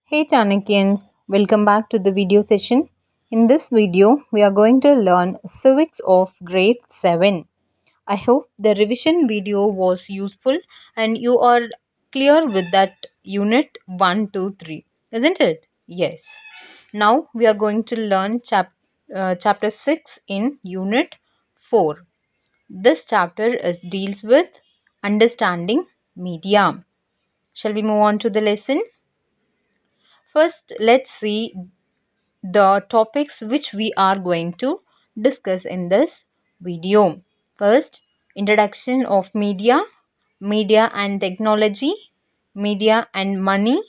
Hey Chanakyans, welcome back to the video session. In this video, we are going to learn Civics of grade 7. I hope the revision video was useful and you are clear with that unit 1, 2, 3, isn't it? Yes. Now we are going to learn chapter 6 in unit 4. This chapter deals with understanding media. Shall we move on to the lesson? First, let's see the topics which we are going to discuss in this video. First, introduction of media, media and technology, media and money,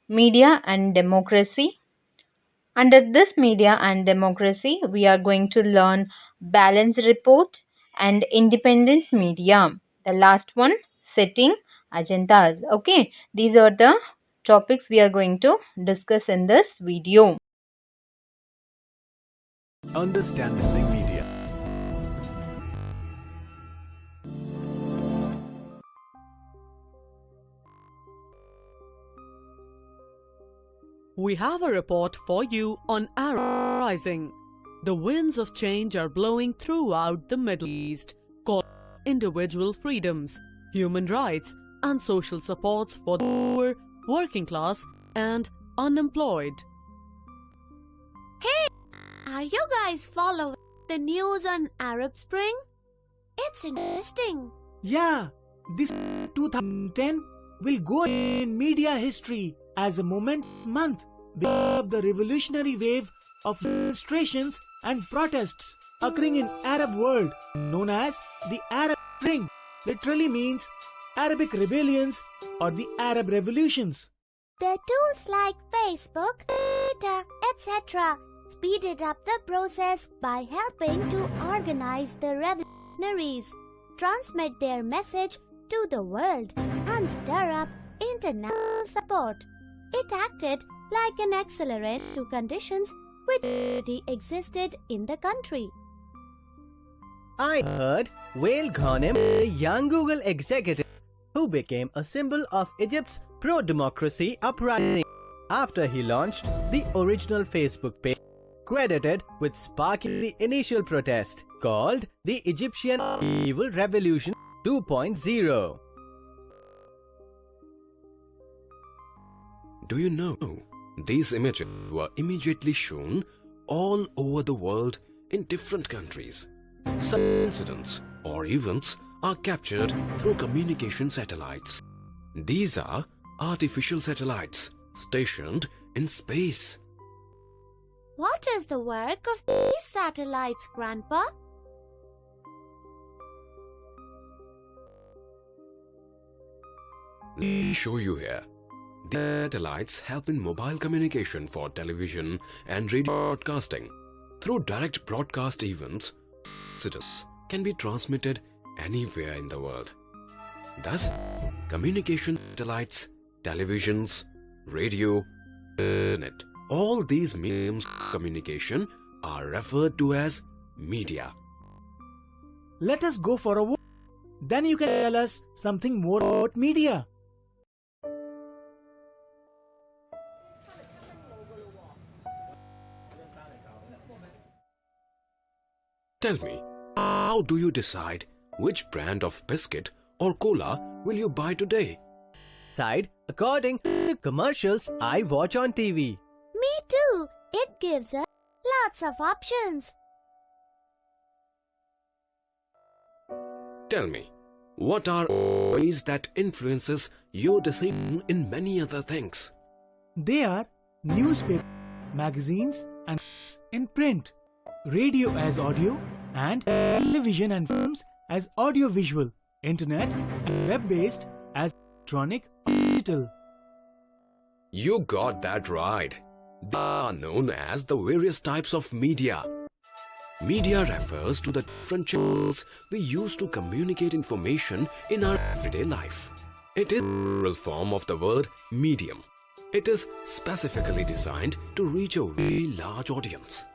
media and democracy. Under this media and democracy, we are going to learn balance report and independent media. The last one, setting agendas. Okay, these are the topics we are going to discuss in this video. Understanding media. We have a report for you on Arab Rising. The winds of change are blowing throughout the Middle East, calling for individual freedoms, human rights, and social supports for the poor, working class, and unemployed. Are you guys following the news on Arab Spring? It's interesting. Yeah, this 2010 will go in media history as a momentous month of the revolutionary wave of demonstrations and protests occurring in Arab world known as the Arab Spring. Literally means Arabic rebellions or the Arab revolutions. The tools like Facebook, Twitter, etc. speeded up the process by helping to organize the revolutionaries, transmit their message to the world, and stir up international support. It acted like an accelerant to conditions which already existed in the country. I heard Wael Ghanem, a young Google executive who became a symbol of Egypt's pro-democracy uprising after he launched the original Facebook page, credited with sparking the initial protest called the Egyptian Evil Revolution 2.0. Do you know these images were immediately shown all over the world in different countries? Some incidents or events are captured through communication satellites. These are artificial satellites stationed in space. What is the work of these satellites, Grandpa? Let me show you here. The satellites help in mobile communication for television and radio broadcasting. Through direct broadcast events, messages can be transmitted anywhere in the world. Thus, communication satellites, televisions, radio, internet, all these mediums of communication are referred to as media. Let us go for a walk. Then you can tell us something more about media. Tell me, how do you decide which brand of biscuit or cola will you buy today? Side according to the commercials I watch on TV. Me too. It gives us lots of options. Tell me, what are ways that influences your decision in many other things? They are newspaper, magazines and in print, radio as audio, and television and films as audio-visual, internet and web-based as electronic or digital. You got that right. They are known as the various types of media. Media refers to the different channels we use to communicate information in our everyday life. It is the plural form of the word medium. It is specifically designed to reach a very large audience.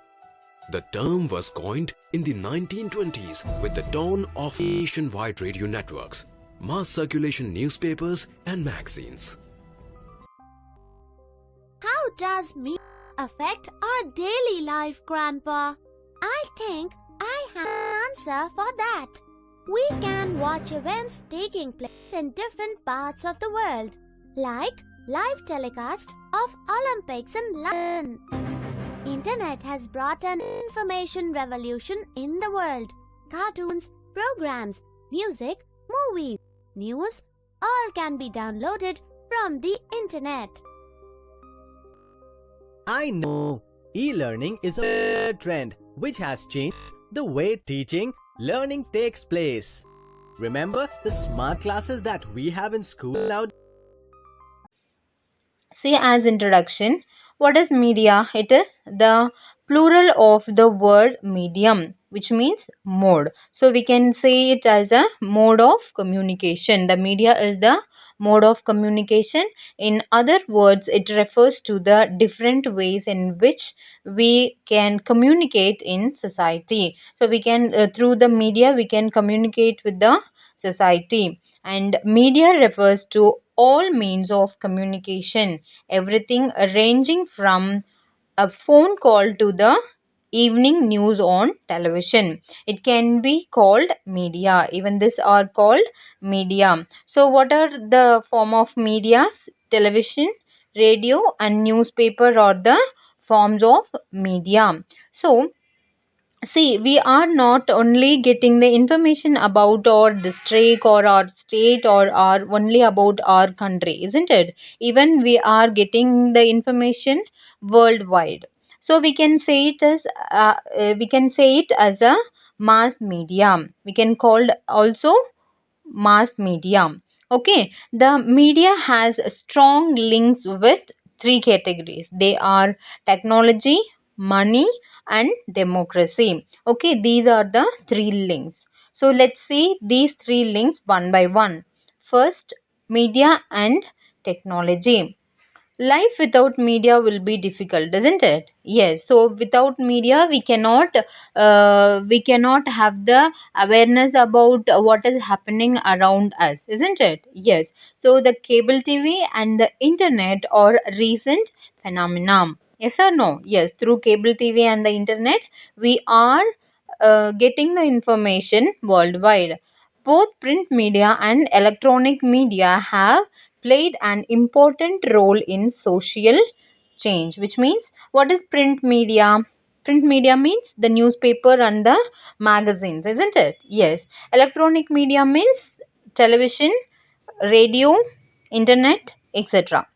The term was coined in the 1920s with the dawn of nationwide radio networks, mass circulation newspapers and magazines. How does media affect our daily life, Grandpa? I think I have an answer for that. We can watch events taking place in different parts of the world, like live telecast of Olympics in London. Internet has brought an information revolution in the world. Cartoons, programs, music, movies, news, all can be downloaded from the internet. I know e-learning is a trend which has changed the way teaching, learning takes place. Remember the smart classes that we have in school now? See, as introduction, what is media? It is the plural of the word medium, which means mode. So we can say it as a mode of communication. The media is the mode of communication. In other words, it refers to the different ways in which we can communicate in society. So we can through the media we can communicate with the society, and media refers to all means of communication, everything ranging from a phone call to the evening news on television. It can be called media. Even this are called media. So what are the form of media? Television, radio and newspaper are the forms of media. So see, we are not only getting the information about our district or our state or our only about our country, isn't it? Even we are getting the information worldwide. So we can say it as a mass media. We can call also mass media. Okay, the media has strong links with three categories. They are technology, money and democracy. Okay, these are the three links. So let's see these three links one by one. First, media and technology. Life without media will be difficult, doesn't it? Yes. So without media we cannot have the awareness about what is happening around us, isn't it? Yes. So the cable TV and the internet are recent phenomena. Yes or no? Yes. Through cable TV and the internet we are getting the information worldwide. Both print media and electronic media have played an important role in social change. Which means, what is print media? Print media means the newspaper and the magazines, isn't it? Yes. Electronic media means television, radio, internet, etc.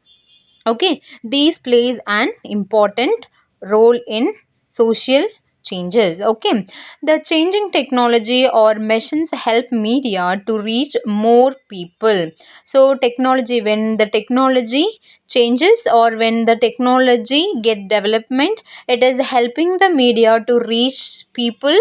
Okay, these plays an important role in social changes. Okay, the changing technology or machines help media to reach more people. So technology, when the technology changes or when the technology get development, it is helping the media to reach people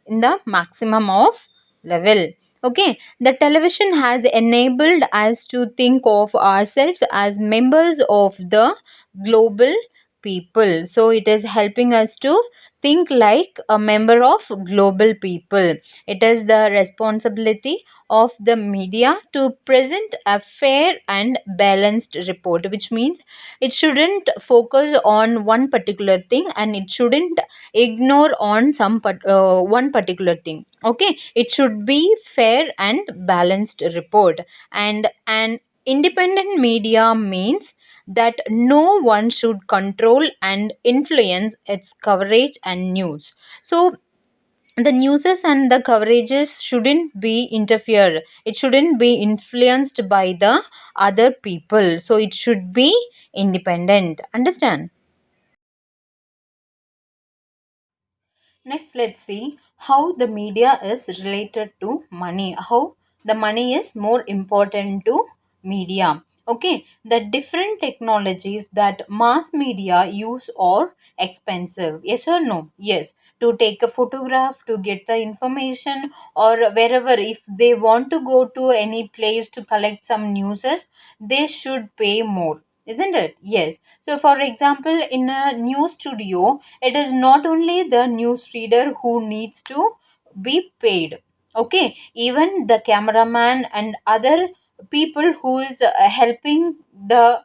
in the maximum of level. Okay, the television has enabled us to think of ourselves as members of the global people. So it is helping us to think like a member of global people. It is the responsibility of the media to present a fair and balanced report, which means it shouldn't focus on one particular thing and it shouldn't ignore on one particular thing. Okay, it should be fair and balanced report. And an independent media means that no one should control and influence its coverage and news. So the newses and the coverages shouldn't be interfered, it shouldn't be influenced by the other people, so it should be independent. Understand? Next, let's see how the media is related to money, how the money is more important to media. Okay, the different technologies that mass media use are expensive. Yes or no? Yes. To take a photograph, to get the information, or wherever, if they want to go to any place to collect some newses, they should pay more. Isn't it? Yes. So, for example, in a news studio, it is not only the news reader who needs to be paid. Okay, even the cameraman and other people who is helping the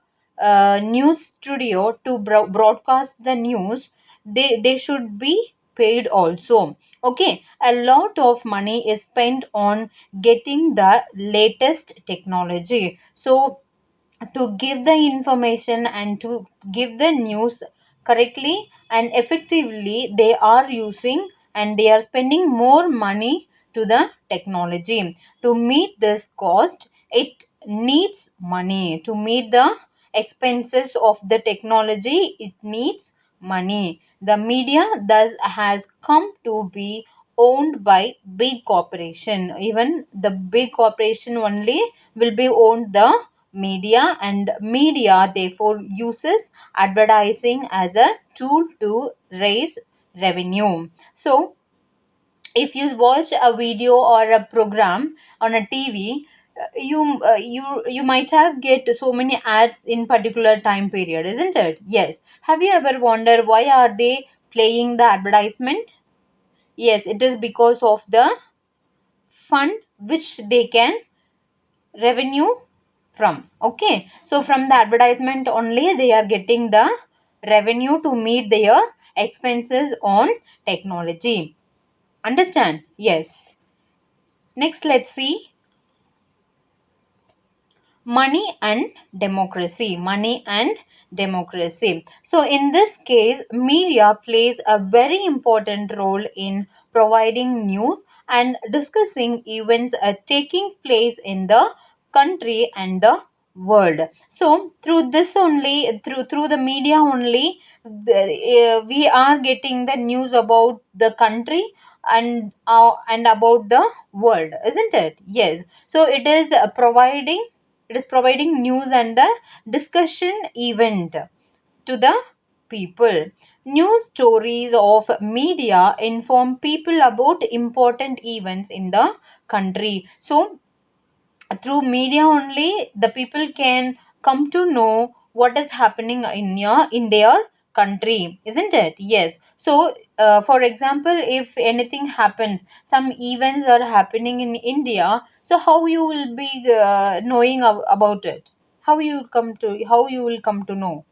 news studio to broadcast the news, they should be paid also. Okay, a lot of money is spent on getting the latest technology. So to give the information and to give the news correctly and effectively, they are using and they are spending more money to the technology. To meet this cost, it needs money. To meet the expenses of the technology, it needs money. The media thus has come to be owned by big corporation. Even the big corporation only will be owned the media, and media therefore uses advertising as a tool to raise revenue. So if you watch a video or a program on a TV, you might have get so many ads in particular time period, isn't it? Yes. Have you ever wondered why are they playing the advertisement? Yes, it is because of the fund which they can revenue from. Okay, so from the advertisement only they are getting the revenue to meet their expenses on technology. Understand? Yes. Next, let's see money and democracy. Money and democracy. So in this case, media plays a very important role in providing news and discussing events taking place in the country and the world. So through this only, through the media only, we are getting the news about the country and about the world, isn't it? Yes. So it is providing news and the discussion event to the people. News stories of media inform people about important events in the country. So through media only the people can come to know what is happening in their country, isn't it? Yes. So for example, if anything happens, some events are happening in India, so how you will be knowing about it? How you will come to know?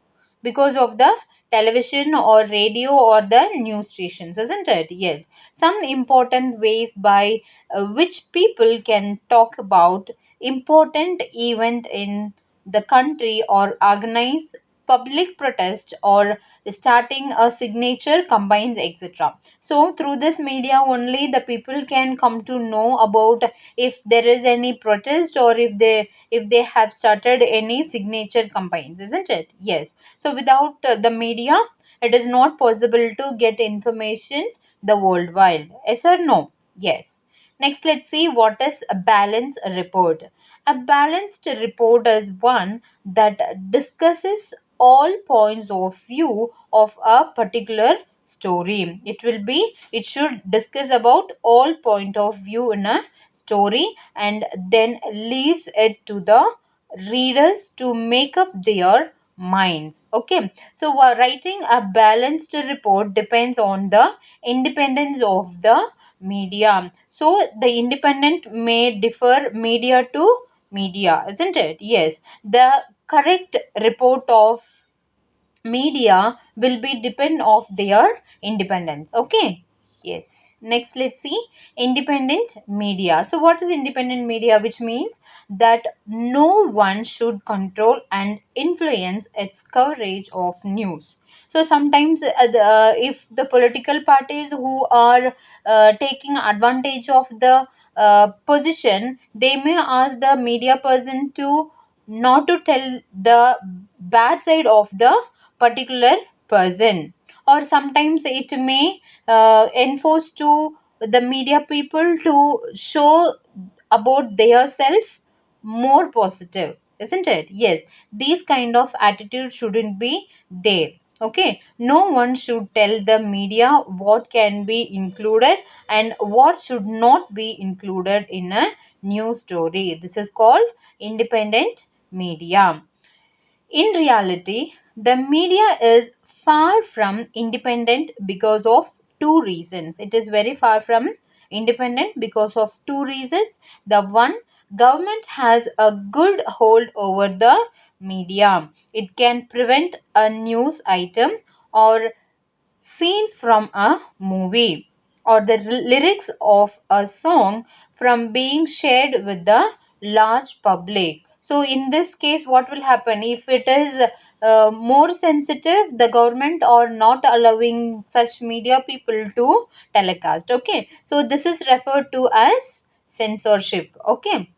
Because of the television or radio or the news stations, isn't it? Yes. Some important ways by which people can talk about important event in the country or organize public protest or starting a signature combines, etc. So through this media only the people can come to know about if there is any protest or if they have started any signature campaigns, isn't it? Yes. So without the media, it is not possible to get information the worldwide. Yes or no? Yes. Next, let's see what is a balanced report. A balanced report is one that discusses all points of view of a particular story. It should discuss about all point of view in a story and then leaves it to the readers to make up their minds. Okay, so while writing a balanced report depends on the independence of the media. So the independent may differ media to media, isn't it? Yes. The correct report of media will be depend of their independence. Okay. Yes. Next, let's see independent media. So what is independent media? Which means that no one should control and influence its coverage of news. So sometimes if the political parties who are taking advantage of the position, they may ask the media person to not to tell the bad side of the particular person, or sometimes it may enforce to the media people to show about their self more positive, isn't it? Yes. These kind of attitude shouldn't be there. Okay, no one should tell the media what can be included and what should not be included in a news story. This is called independent media. In reality, the media is far from independent because of two reasons. It is very far from independent because of two reasons. The one, government has a good hold over the media. It can prevent a news item or scenes from a movie or the lyrics of a song from being shared with the large public. So in this case, what will happen if it is more sensitive, the government are not allowing such media people to telecast. Okay, so this is referred to as censorship. Okay,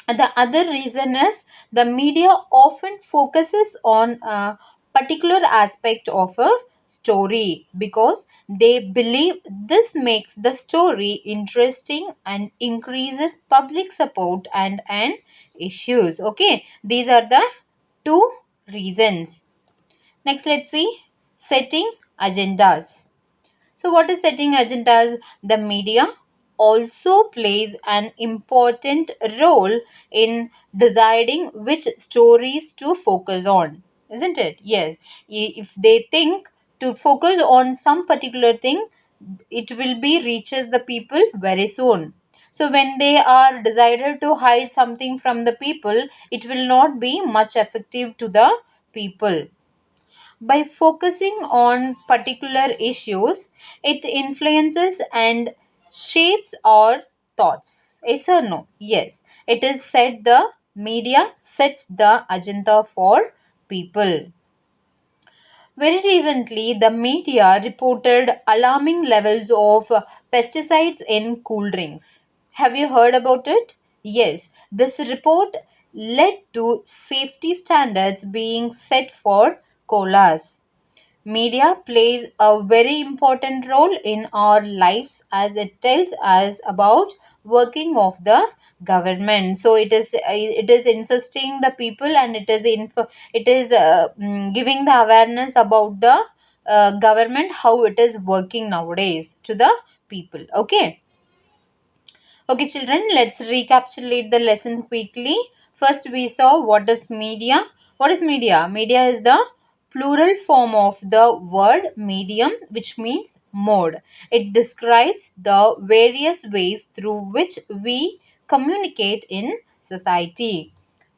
the other reason is the media often focuses on a particular aspect of a story because they believe this makes the story interesting and increases public support and an issues. Okay, these are the two reasons. Next, let's see setting agendas. So, what is setting agendas? The media also plays an important role in deciding which stories to focus on, isn't it? Yes. If they think to focus on some particular thing, it will be reaches the people very soon. So when they are decided to hide something from the people, it will not be much effective to the people. By focusing on particular issues, it influences and shapes our thoughts. Yes or no? Yes. It is said the media sets the agenda for people. Very recently, the media reported alarming levels of pesticides in cool drinks. Have you heard about it? Yes, this report led to safety standards being set for colas. Media plays a very important role in our lives as it tells us about working of the government. So it is insisting the people and it is giving the awareness about the government, how it is working nowadays to the people. Okay. Okay, children, let's recapitulate the lesson quickly. First, we saw what is media. What is media? Media is the plural form of the word medium, which means mode. It describes the various ways through which we communicate in society.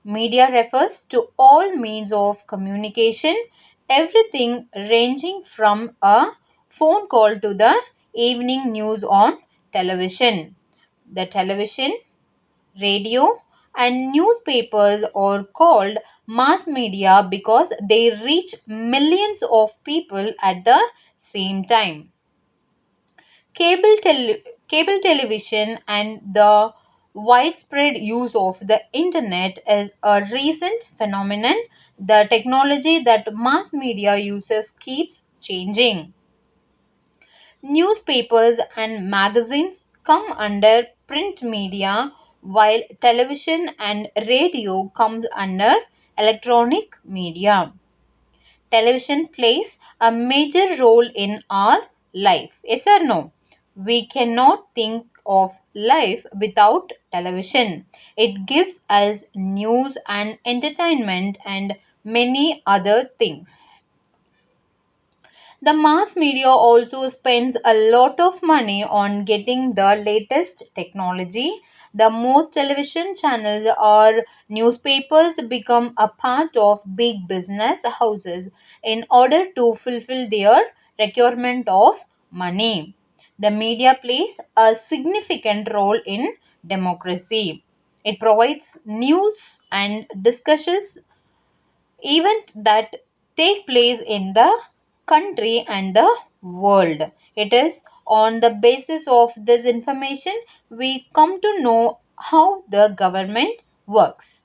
Media refers to all means of communication, everything ranging from a phone call to the evening news on television. The television, radio, and newspapers are called mass media because they reach millions of people at the same time. Cable television and the widespread use of the internet is a recent phenomenon. The technology that mass media uses keeps changing. Newspapers and magazines come under print media while television and radio comes under electronic media. Television plays a major role in our life. Yes or no? We cannot think of life without television. It gives us news and entertainment and many other things. The mass media also spends a lot of money on getting the latest technology. The most television channels or newspapers become a part of big business houses in order to fulfill their requirement of money. The media plays a significant role in democracy. It provides news and discussions events that take place in the country and the world. It is on the basis of this information we come to know how the government works.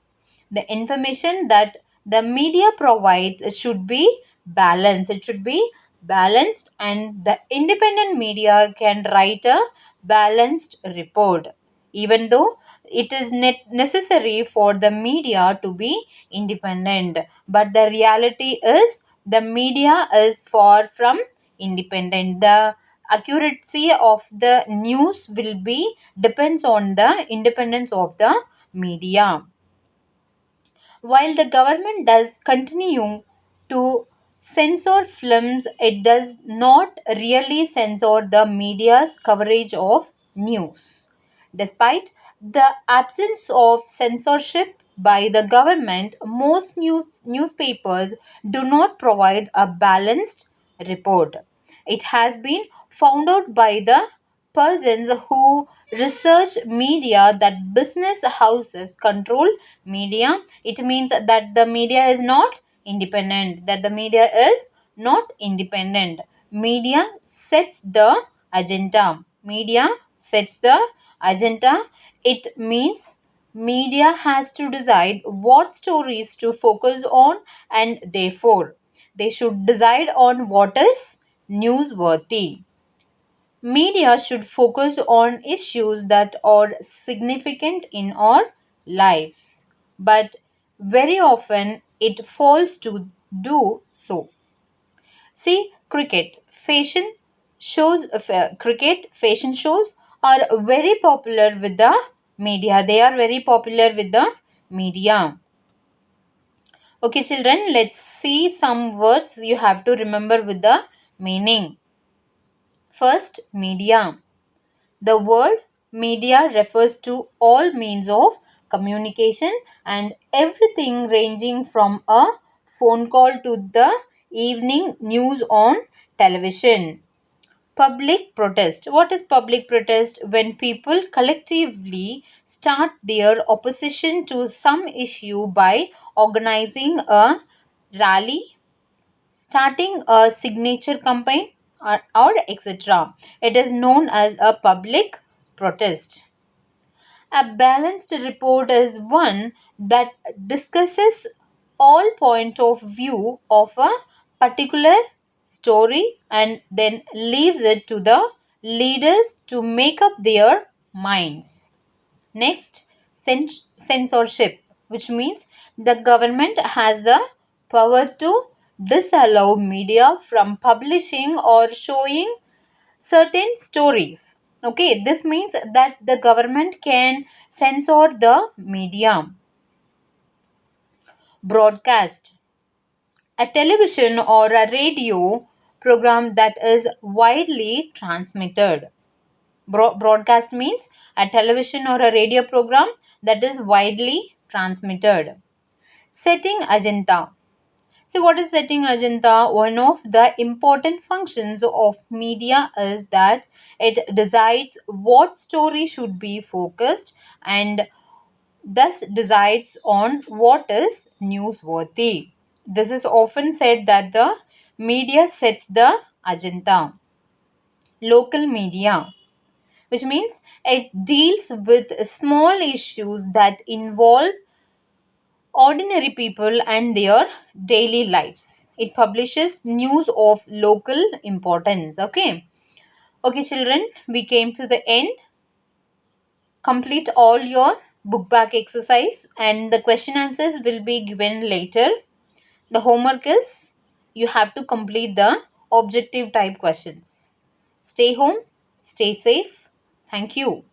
The information that the media provides should be balanced. It should be balanced, and the independent media can write a balanced report. Even though it is necessary for the media to be independent, but the reality is the media is far from independent. The accuracy of the news will be depends on the independence of the media. While the government does continue to censor films, it does not really censor the media's coverage of news. Despite the absence of censorship, by the government, most newspapers do not provide a balanced report. It has been found out by the persons who research media that business houses control media. It means that the media is not independent, that the media is not independent. Media sets the agenda. Media sets the agenda. It means media has to decide what stories to focus on, and therefore they should decide on what is newsworthy. Media should focus on issues that are significant in our lives, but very often it fails to do so. See, cricket fashion shows are very popular with the media. They are very popular with the media. Okay, children, let's see some words you have to remember with the meaning. First, media. The word media refers to all means of communication and everything ranging from a phone call to the evening news on television. Public protest. What is public protest? When people collectively start their opposition to some issue by organizing a rally, starting a signature campaign, or etc. It is known as a public protest. A balanced report is one that discusses all point of view of a particular story and then leaves it to the leaders to make up their minds. Next, censorship, which means the government has the power to disallow media from publishing or showing certain stories. Okay, this means that the government can censor the media. Broadcast. A television or a radio program that is widely transmitted. Broadcast means a television or a radio program that is widely transmitted. Setting agenda. So, what is setting agenda? One of the important functions of media is that it decides what story should be focused and thus decides on what is newsworthy. This is often said that the media sets the agenda. Local media, which means it deals with small issues that involve ordinary people and their daily lives. It publishes news of local importance. Okay, children, we came to the end. Complete all your book back exercise and the question answers will be given later. The homework is you have to complete the objective type questions. Stay home, stay safe. Thank you.